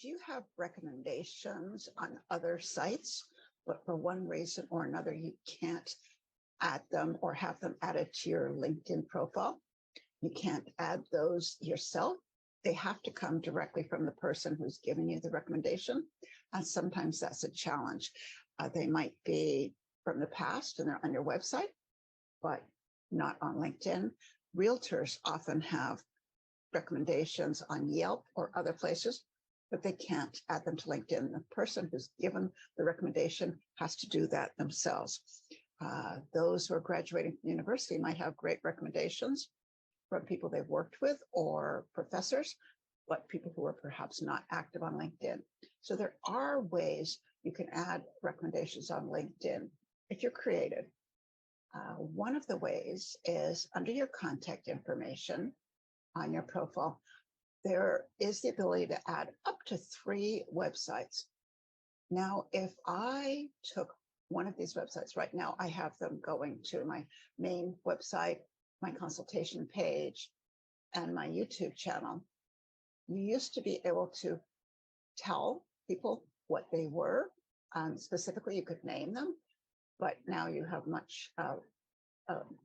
Do you have recommendations on other sites, but for one reason or another, you can't add them or have them added to your LinkedIn profile? You can't add those yourself. They have to come directly from the person who's giving you the recommendation. And sometimes that's a challenge. They might be from the past and they're on your website, but not on LinkedIn. Realtors often have recommendations on Yelp or other places, but they can't add them to LinkedIn. The person who's given the recommendation has to do that themselves. Those who are graduating from university might have great recommendations from people they've worked with or professors, but people who are perhaps not active on LinkedIn. So there are ways you can add recommendations on LinkedIn if you're creative. One of the ways is under your contact information on your profile, there is the ability to add up to 3 websites. Now, if I took one of these websites right now, I have them going to my main website, my consultation page, and my YouTube channel. You used to be able to tell people what they were. Specifically, you could name them, but now you have much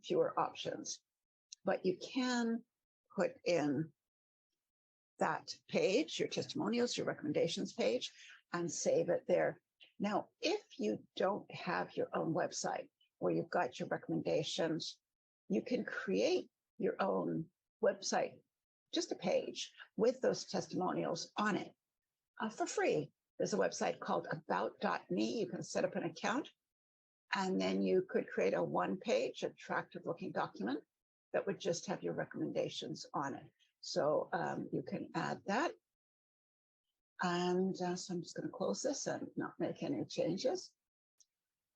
fewer options. But you can put in that page, your testimonials, your recommendations page, and save it there. Now, if you don't have your own website where you've got your recommendations, you can create your own website, just a page with those testimonials on it for free. There's a website called about.me. You can set up an account, and then you could create a one-page, attractive looking document that would just have your recommendations on it. So you can add that. And so I'm just going to close this and not make any changes.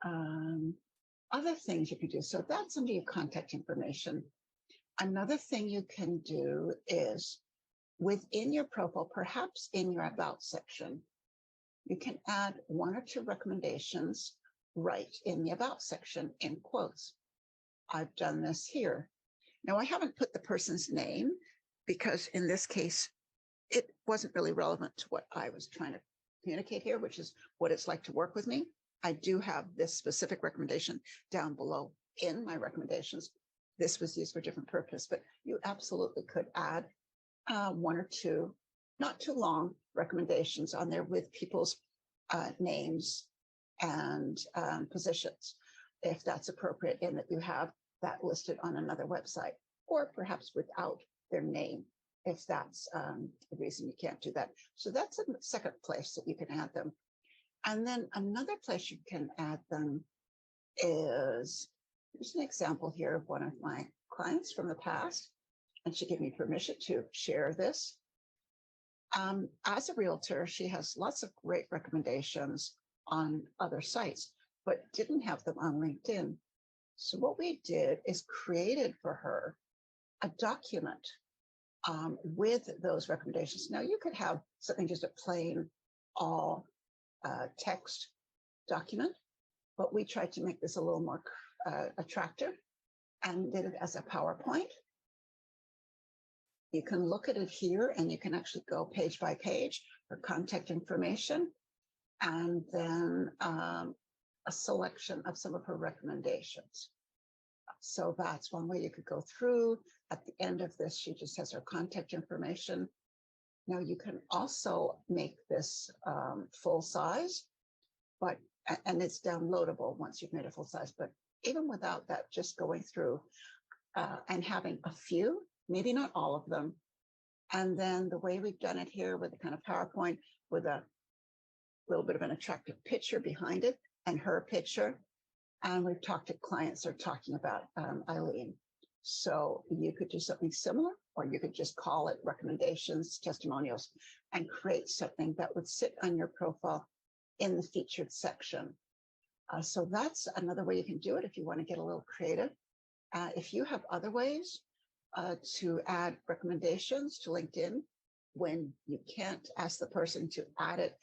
Other things you can do. So that's under your contact information. Another thing you can do is within your profile, perhaps in your about section, you can add 1 or 2 recommendations right in the about section in quotes. I've done this here. Now, I haven't put the person's name because in this case, it wasn't really relevant to what I was trying to communicate here, which is what it's like to work with me. I do have this specific recommendation down below in my recommendations. This was used for a different purpose, but you absolutely could add 1 or 2, not too long, recommendations on there with people's names and positions, if that's appropriate, and that you have that listed on another website, or perhaps without their name, if that's the reason you can't do that. So that's a second place that you can add them. And then another place you can add them is, here's an example here of one of my clients from the past, and she gave me permission to share this. As a realtor, she has lots of great recommendations on other sites, but didn't have them on LinkedIn. So what we did is created for her a document with those recommendations. Now you could have something just a plain all text document, but we tried to make this a little more attractive and did it as a PowerPoint. You can look at it here and you can actually go page by page for contact information and then a selection of some of her recommendations. So that's one way you could go through. At the end of this, she just has her contact information. Now you can also make this full size, and it's downloadable once you've made it full size. But even without that, just going through and having a few, maybe not all of them. And then the way we've done it here with a kind of PowerPoint with a little bit of an attractive picture behind it and her picture. And we've talked to clients who are talking about Eileen. So you could do something similar, or you could just call it recommendations, testimonials, and create something that would sit on your profile in the featured section. So that's another way you can do it if you want to get a little creative. If you have other ways to add recommendations to LinkedIn when you can't ask the person to add it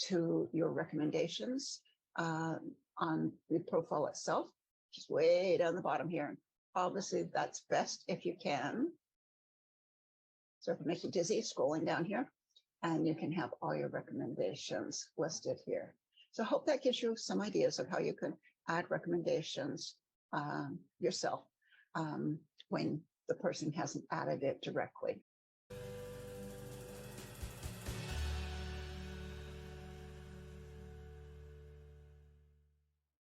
to your recommendations on the profile itself, just way down the bottom here. Obviously, that's best if you can. So if it makes you dizzy, scrolling down here. and you can have all your recommendations listed here. So I hope that gives you some ideas of how you can add recommendations yourself when the person hasn't added it directly.